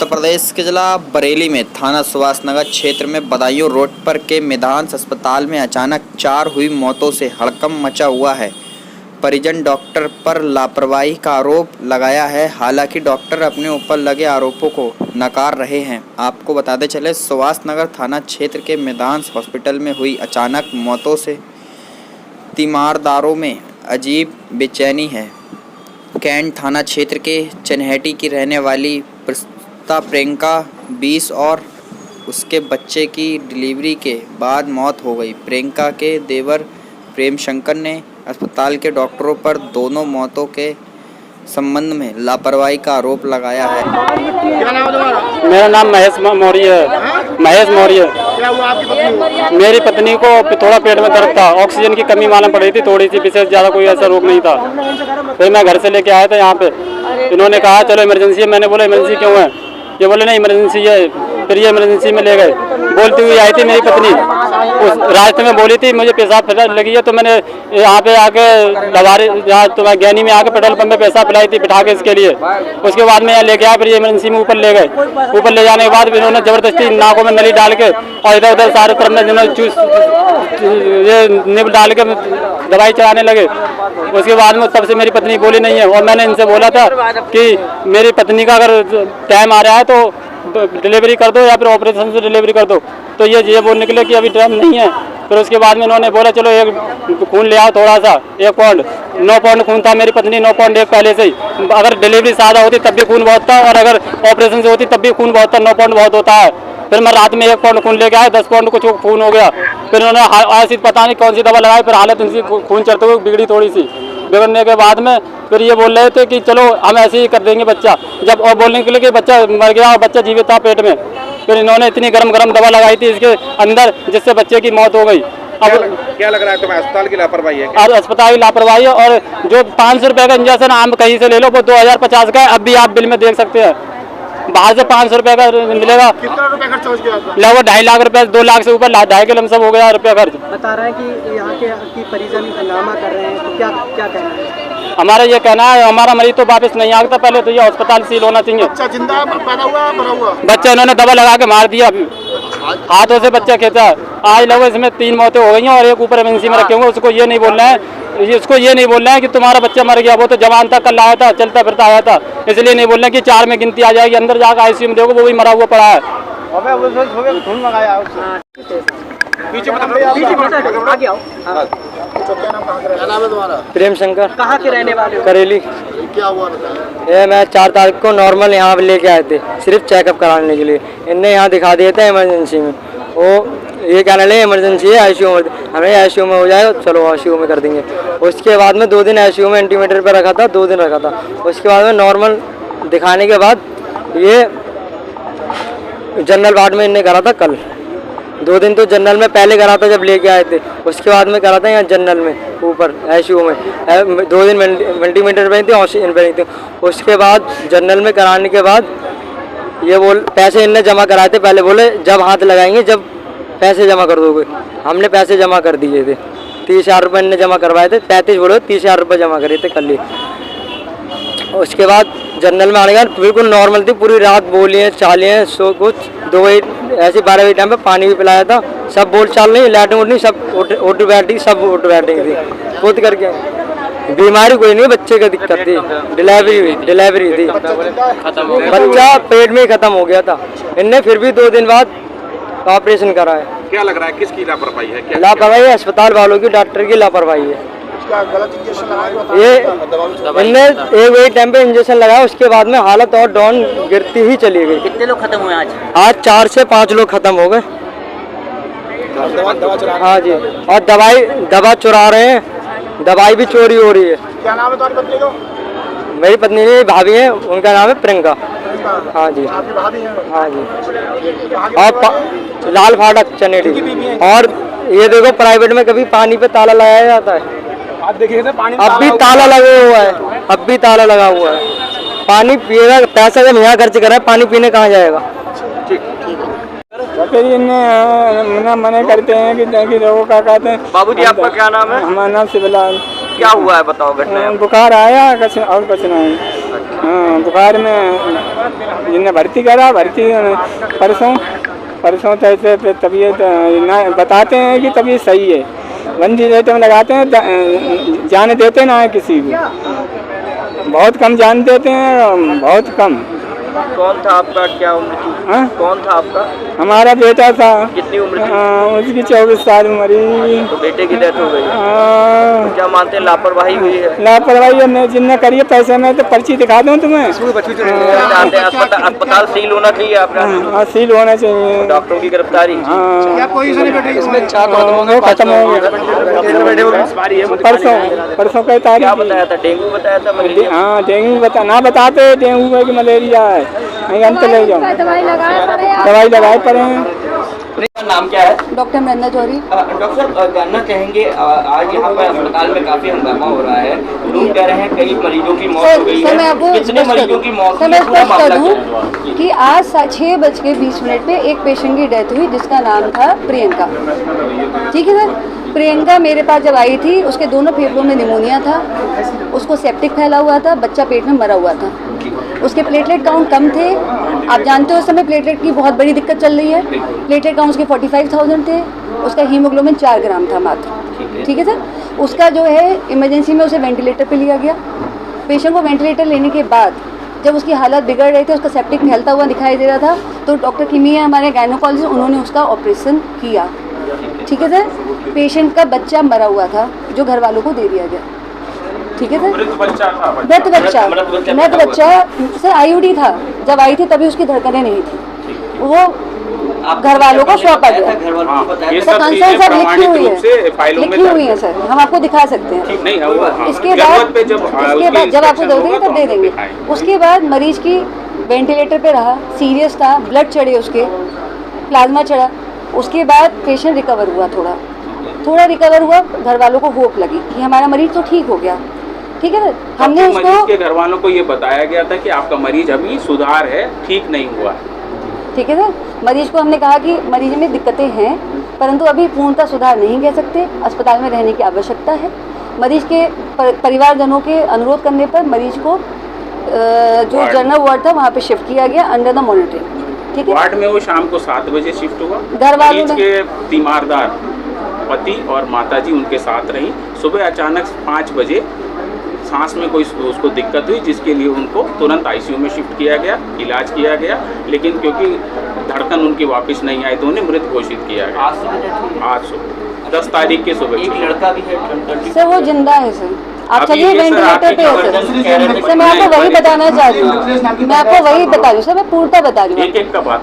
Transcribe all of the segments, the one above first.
उत्तर प्रदेश के जिला बरेली में थाना सुभाष नगर क्षेत्र में बदायूं रोड पर के मेदांस अस्पताल में अचानक 4 हुई मौतों से हड़कंप मचा हुआ है। परिजन डॉक्टर पर लापरवाही का आरोप लगाया है। हालांकि डॉक्टर अपने ऊपर लगे आरोपों को नकार रहे हैं। आपको बताते चले, सुभाष नगर थाना क्षेत्र के मेदांस हॉस्पिटल में हुई अचानक मौतों से तीमारदारों में अजीब बेचैनी है। कैंट थाना क्षेत्र के चनहटी की रहने वाली प्रियंका 20 और उसके बच्चे की डिलीवरी के बाद मौत हो गई। प्रियंका के देवर प्रेम शंकर ने अस्पताल के डॉक्टरों पर दोनों मौतों के संबंध में लापरवाही का आरोप लगाया है। क्या नाम है तुम्हारा? मेरा नाम महेश मौर्य है। महेश मौर्य। क्या हुआ आपकी पत्नी? मेरी पत्नी को थोड़ा पेट में दर्द था, ऑक्सीजन की कमी मालूम पड़ रही थी थोड़ी सी, विशेष ज़्यादा कोई ऐसा रोग नहीं था। फिर मैं घर से लेके आया था यहाँ पे, इन्होंने कहा चलो इमरजेंसी है। मैंने बोला इमरजेंसी क्यों है? ये बोले नहीं इमरजेंसी है। फिर ये इमरजेंसी में ले गए। बोलती हुई आई थी मेरी पत्नी, उस रास्ते में बोली थी मुझे पेशाब लगी है, तो मैंने यहाँ पे आके लवारी यहाँ तो मैं ज्ञानी में आके पेट्रोल पंप में पेशाब पिलाई थी बिठा के इसके लिए। उसके बाद में यहाँ लेके आया, फिर ये इमरजेंसी में ऊपर ले गए। ऊपर ले जाने के बाद इन्होंने जबरदस्ती नाकों में नली डाल के और इधर उधर सारे तरफ में ये निब डाल के दवाई चलाने लगे। उसके बाद में तब से मेरी पत्नी बोली नहीं है। और मैंने इनसे बोला था कि मेरी पत्नी का अगर टाइम आ रहा है तो डिलीवरी कर दो या फिर ऑपरेशन से डिलीवरी कर दो, तो ये बोल निकले कि अभी टाइम नहीं है। फिर उसके बाद में इन्होंने बोला चलो एक खून ले आओ थोड़ा सा, 1 पॉइंट 9 पॉइंट खून था मेरी पत्नी 9.1 पहले से ही। अगर डिलीवरी सादा होती तब भी खून बहुत था, और अगर ऑपरेशन से होती तब भी खून बहुत था। 9 पॉइंट बहुत होता है। फिर मैं रात में 1 पॉइंट खून लेके आया, 10 पॉइंट कुछ खून हो गया। फिर उन्होंने ऐसी पता नहीं कौन सी दवा लगाई, फिर हालत उनकी खून चढ़ते हुए बिगड़ी थोड़ी सी। बिगड़ने के बाद में फिर ये बोल रहे थे कि चलो हम ऐसे ही कर देंगे बच्चा, जब और बोलने के लिए कि बच्चा मर गया और बच्चा जीवित था पेट में। फिर इन्होंने इतनी गरम दवा लगाई थी इसके अंदर जिससे बच्चे की मौत हो गई। अब क्या लग रहा है तुम्हें? अस्पताल की लापरवाही है? और अस्पताल की लापरवाही है। और जो 500 रुपये का इंजेक्शन आम कहीं से ले लो वो 2050 का है। अब भी आप बिल में देख सकते हैं, बाहर से 500 रुपये का मिलेगा। कितना रुपए खर्च हो गया? लगभग 2.5 लाख रुपए, 2 लाख से ऊपर 2.5 के लमसम हो गया रुपया खर्च। बता रहे हैं कि यहाँ के परिजन हंगामा कर रहे हैं, तो क्या कहना है? हमारा ये कहना है हमारा मरीज तो वापस नहीं आता, पहले तो ये अस्पताल सील होना चाहिए। अच्छा, जिंदा पैदा हुआ मरा हुआ? बच्चा इन्होंने दवा लगा के मार दिया, हाथों से बच्चा खेचा। आज लगभग इसमें 3 मौतें हो गई हैं और एक ऊपर एमएनसी में रखे होंगे। उसको ये नहीं बोलना है, इसको ये नहीं बोलना है कि तुम्हारा बच्चा मर गया। वो तो जवान था, कल आया था, चलता फिरता आया था, इसलिए नहीं बोलना कि 4 में गिनती आ जाएगी। अंदर जाकर आईसीयू में देखो वो भी मरा हुआ पड़ा है। क्या नाम है तुम्हारा? प्रेम शंकर। कहाँ के रहने वाले हो? करेली। क्या हुआ बताया? ये मैं 4 तारीख को नॉर्मल यहाँ लेके आए थे सिर्फ चेकअप कराने के लिए। इनने यहाँ दिखा दिया था इमरजेंसी में। वो ये कहने लगे इमरजेंसी है, आईसीयू में। हमें आईसीयू में हो जाए, चलो आईसीयू में कर देंगे। उसके बाद में 2 दिन आईसीयू में एंटीमीटर पर रखा था, 2 दिन रखा था। उसके बाद में नॉर्मल दिखाने के बाद ये जनरल वार्ड में इनने करा था कल। 2 दिन तो जनरल में पहले करा था जब लेके आए थे, उसके बाद में करा था यहाँ जनरल में ऊपर आईसीयू में। 2 दिन वेंटीलेटर पे थी, ऑक्सीजन पे नहीं थी। उसके बाद जनरल में कराने के बाद ये पैसे इनने जमा कराए थे। पहले बोले जब हाथ लगाएंगे जब पैसे जमा कर दोगे। हमने पैसे जमा कर दिए थे, 30,000 रुपये इनने जमा करवाए थे। 35 बोलो 30,000 रुपये जमा करे थे कल ही। उसके बाद जनरल में आने के बाद बिल्कुल नॉर्मल थी, पूरी रात बोली है, चाली है, सो कुछ 2 बजे ऐसे 12 बजे टाइम पे पानी भी पिलाया था। सब बोल चाल नहीं, लैटरिन उठनी, सब ऑटोमेटिक, सब ऑटोमेटिक थी। खुद करके बीमारी कोई नहीं, बच्चे का दिक्कत थी, डिलीवरी थी। बच्चा पेट में ही खत्म हो गया था। इनने फिर भी 2 दिन बाद ऑपरेशन कराया। क्या लग रहा है किसकी लापरवाही है? क्या लापरवाही है अस्पताल वालों की, डॉक्टर की लापरवाही है। गलत इंजेक्शन लगाया? ये इनने एक वही टाइम पे इंजेक्शन लगाया, उसके बाद में हालत और डाउन गिरती ही चली गई। कितने लोग खत्म हुए आज? आज 4 से 5 लोग खत्म हो गए। हाँ जी, और दवा चुरा रहे हैं, दवाई भी चोरी हो रही है। क्या नाम है तुम्हारी पत्नी को? मेरी पत्नी ने भाभी है, उनका नाम है प्रियंका। हाँ जी, आपकी भाभी है? हाँ जी। और लाल फाटक चनेटी। और ये देखो प्राइवेट में कभी पानी पे ताला लगाया जाता है? आप देखिए पानी अब भी ताला लगा हुआ है, अब भी ताला लगा हुआ है। पानी पिएगा, पैसा जब यहाँ खर्च कर रहा है, पानी पीने कहाँ जाएगा? फिर इन्हें मना करते हैं कि लोगों का कहते हैं। बाबूजी आपका क्या नाम है? हमारा नाम शिवलाल। क्या हुआ है बताओ घटना? बुखार आया और कुछ नहीं। हाँ बुखार में जिन्हें भर्ती करा परसों तैसे तबीयत ना बताते हैं कि तबीयत सही है, बंदी देते में लगाते हैं, जाने देते ना है किसी को, बहुत कम जान देते हैं, बहुत कम। कौन था आपका, क्या उम्र थी? हाँ? कौन था आपका? हमारा बेटा था। कितनी उम्र थी? उसकी 24 साल उम्र ही। तो बेटे की डेथ हो गई। क्या मानते हैं, लापरवाही हुई है? लापरवाही है, जिनने करी है पैसे में तो पर्ची दिखा दूँ तुम्हें। अस्पताल सील होना चाहिए आपका। हाँ सील होना चाहिए। डॉक्टरों की गिरफ्तारी। हाँ खत्म हो गया परसों का तारीख। क्या बताया था? डेंगू बताया था? हाँ डेंगू ना बताते, डेंगू है कि मलेरिया है, अंत ले जाओ, दवाई लगाए पड़े हैं। नाम क्या है? डॉक्टर मृंदा जौहरी। डॉक्टर साहब, जानना चाहेंगे, आज यहाँ पर अस्पताल में काफी हंगामा हो रहा है, लोग कह रहे हैं कई मरीजों की मौत हो गई है, कितने मरीजों की मौत हुई है? पूरा मामला क्या है? कि आज 6:20 पे एक पेशेंट की डेथ हुई जिसका नाम था प्रियंका। ठीक है सर, प्रियंका मेरे पास जब आई थी उसके दोनों फेफड़ों में निमोनिया था, उसको सेप्टिक फैला हुआ था, बच्चा पेट में मरा हुआ था, उसके प्लेटलेट काउंट कम थे। आप जानते हो उस समय प्लेटलेट की बहुत बड़ी दिक्कत चल रही है। प्लेटलेट काउंट उसके 45,000 थे, उसका हीमोग्लोबिन 4 ग्राम था मात्र। ठीक है सर, उसका जो है इमरजेंसी में उसे वेंटिलेटर पे लिया गया। पेशेंट को वेंटिलेटर लेने के बाद जब उसकी हालत बिगड़ रही थी, उसका सेप्टिक फैलता हुआ दिखाई दे रहा था, तो डॉक्टर किमी है हमारे गायनोकोलॉजिस्ट, उन्होंने उसका ऑपरेशन किया। ठीक है सर, पेशेंट का बच्चा मरा हुआ था जो घर वालों को दे दिया गया। ठीक है सर, मृत बच्चा सर आईयूडी था, जब आई थी तभी उसकी धड़कनें नहीं थी, वो घर वालों को सौंपा गया। सर कंसर्न सब लिखी हुई है सर, हम आपको दिखा सकते हैं। इसके बाद जब आपको देंगे तब दे देंगे। उसके बाद मरीज की वेंटिलेटर पे रहा, सीरियस था, ब्लड चढ़े, उसके प्लाज्मा चढ़ा। उसके बाद पेशेंट रिकवर हुआ, थोड़ा रिकवर हुआ, घर वालों को होप लगी कि हमारा मरीज तो ठीक हो गया। ठीक है, हमने उसको मरीज के घर वालों को ये बताया गया था कि आपका मरीज अभी सुधार है, ठीक नहीं हुआ है। ठीक है सर, मरीज को हमने कहा कि मरीज में दिक्कतें हैं परंतु अभी पूर्णतः सुधार नहीं कह सकते, अस्पताल में रहने की आवश्यकता है। मरीज के परिवारजनों के अनुरोध करने पर मरीज को जो जनरल वार्ड था वहाँ पे शिफ्ट किया गया अंडर द मॉनिटरिंग। ठीक है, वार्ड में वो शाम को 7 बजे शिफ्ट हुआ। घर वालों मरीज के तीमारदार पति और माताजी उनके साथ रही। सुबह अचानक 5 बजे सांस में कोई उसको दिक्कत हुई, जिसके लिए उनको तुरंत आईसीयू में शिफ्ट किया गया, इलाज किया गया, लेकिन क्योंकि धड़कन उनकी वापस नहीं आई तो उन्हें मृत घोषित किया गया। आज सुबह 10 तारीख के सुबह। एक लड़का भी है सर, वो जिंदा है सर। आप चलिए वेंटिलेटर पे है सर। मैं आपको वही बताना चाहती हूँ, मैं आपको वही बता रही हूँ सर, मैं पूर्णतः बता रही हूँ,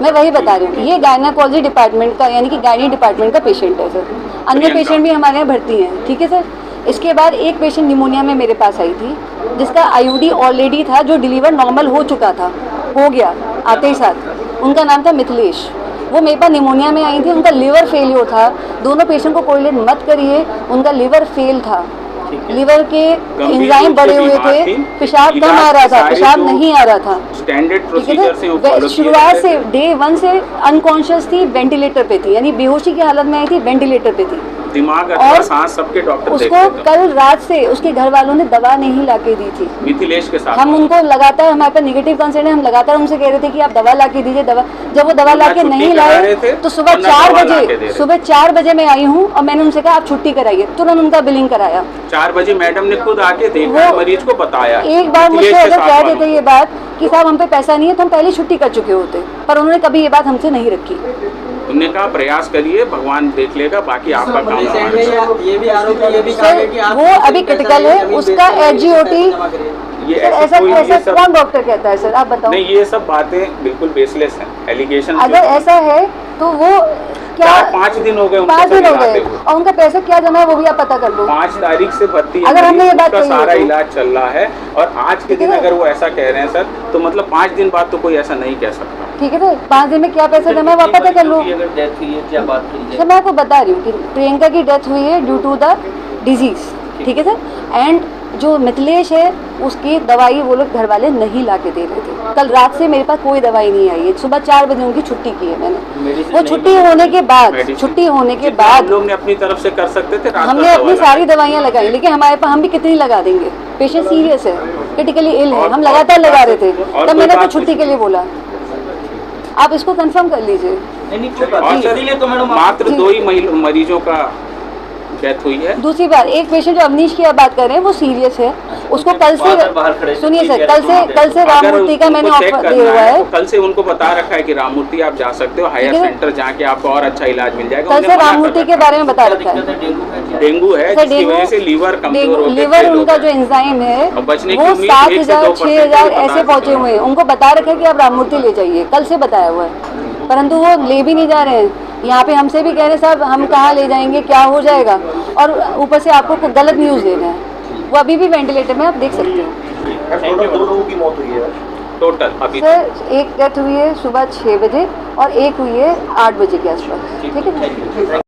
मैं वही बता रही हूँ। ये गायनाकोलॉजी डिपार्टमेंट का यानी कि गायनी डिपार्टमेंट का पेशेंट है सर। अन्य पेशेंट भी हमारे यहाँ भर्ती हैं। ठीक है सर, इसके बाद एक पेशेंट निमोनिया में मेरे पास आई थी जिसका आईयूडी ऑलरेडी था, जो डिलीवर नॉर्मल हो चुका था, हो गया आते ही साथ। उनका नाम था मिथिलेश। वो मेरे पास निमोनिया में आई थी, उनका लिवर फेलियर था। दोनों पेशेंट को कोरिलेट मत करिए, उनका लिवर फेल था, लिवर के एंजाइम बढ़े हुए थे, पेशाब कम आ रहा था, पेशाब नहीं आ रहा था। स्टैंडर्ड प्रोसीजर से शुरुआत से डे 1 से अनकॉन्शियस थी, वेंटिलेटर पे थी, यानी बेहोशी की हालत में आई थी, वेंटिलेटर पे थी। दिमाग और सांस सबके डॉक्टर उसको कल रात से उसके घर वालों ने दवा नहीं लाके दी थी मिथिलेश के साथ। हम उनको लगातार, हमारे पास निगेटिव कंसर्न है, हम लगातार उनसे कह रहे थे कि आप दवा लाके दीजिए दवा। जब वो दवा लाके नहीं लाए तो सुबह 4 बजे मैं आई हूँ और मैंने उनसे कहा आप छुट्टी कराइए, तुरंत उनका बिलिंग कराया। 4 बजे मैडम ने खुद आके देखा, मरीज को बताया। एक बार मुझसे अगर कह देते ये बात कि साहब हम पे पैसा नहीं है तो हम पहले छुट्टी कर चुके होते, पर उन्होंने कभी ये बात हमसे नहीं रखी। उन्होंने कहा प्रयास करिए, भगवान देख लेगा, बाकी आपका काम ये भी आरोप है, ये भी कहा है कि आप वो अभी क्रिटिकल है, उसका एचजीओटी ये ऐसा कौन डॉक्टर कहता है सर, आप बताओ। नहीं, ये सब बातें बिल्कुल बेसलेस हैं, एलिगेशन। अगर ऐसा है तो वो क्या 5 दिन हो गए, 5 दिन हो गए और उनका पैसा क्या जमा है वो भी आप पता कर लो। 5 तारीख से भर्ती है, अगर हमने ये बात कही सारा इलाज चल रहा है और आज के दिन अगर वो ऐसा कह रहे हैं सर, तो मतलब 5 दिन बाद तो कोई ऐसा नहीं कह सकता। ठीक है सर, 5 दिन में क्या पैसा जमा है वो आप पता कर लो। अगर डेथ हुई है क्या बात करी सर मैं आपको बता रही हूँ कि प्रियंका की डेथ हुई है ड्यू टू द डिजीज। ठीक है सर, एंड जो मिथिलेश है उसकी दवाई वो लोग घर वाले नहीं ला के दे रहे थे। कल रात से मेरे पास कोई दवाई नहीं आई है, सुबह 4 बजे उनकी छुट्टी की है मैंने। वो छुट्टी होने के बाद लोग ने अपनी तरफ से कर सकते थे, हमने अपनी सारी दवाइयाँ लगाई, लेकिन हमारे पास हम भी कितनी लगा देंगे, पेशेंट सीरियस है। क्रिटिकली इल है, और- हम लगातार लगा रहे थे, और तब कोई मैंने तो बात छुट्टी नहीं। के लिए बोला। आप इसको कंफर्म कर लीजिए। नहीं कोई बात और नहीं, सर, इसीलिए तो मैडम मात्र जी। 2 ही मरीजों का डेथ हुई है। दूसरी बात, एक पेशेंट जो अवनीश की आप बात कर रहे हैं वो सीरियस है, उसको कल बाहर खड़े से थे, सुनिए ठीक सर, है, कल से अगर राममूर्ति का मैंने उनको चेक ऑफर करना दिया हुआ है है। तो कल से उनको बता रखा है कि राममूर्ति आप जा सकते हो, हायर ठीक है। सेंटर जाके आपको और अच्छा इलाज मिल जाएगा। कल उन्हें से मना कर राममूर्ति रखा के है। बारे में बता क्या रखा दिक्कत है। है, डेंगू है क्या? डेंगू है, सर, जिसकी वजह से लीवर कमजोर हो गया, लीवर फेल हो उनका गया। जो एंजाइम है और बचने की वो उम्मीद 7,000 1 से 2% 6,000 बता ऐसे सकते पहुंचे हैं। हुए हैं। उनको बता रखा है कि आप राममूर्ति ले जाइए, कल से बताया हुआ है, परंतु वो ले भी नहीं जा रहे हैं। यहाँ पे हमसे भी कह रहे हैं साहब हम कहाँ ले जाएंगे, क्या हो जाएगा, और ऊपर से आपको गलत न्यूज़ दे रहे हैं। वो अभी भी वेंटिलेटर में, आप देख सकते हो। टोटल 2 लोगों की मौत हुई है। टोटल अभी सर एक डेथ हुई है सुबह 6 बजे और एक हुई है 8 बजे के आसपास। ठीक है।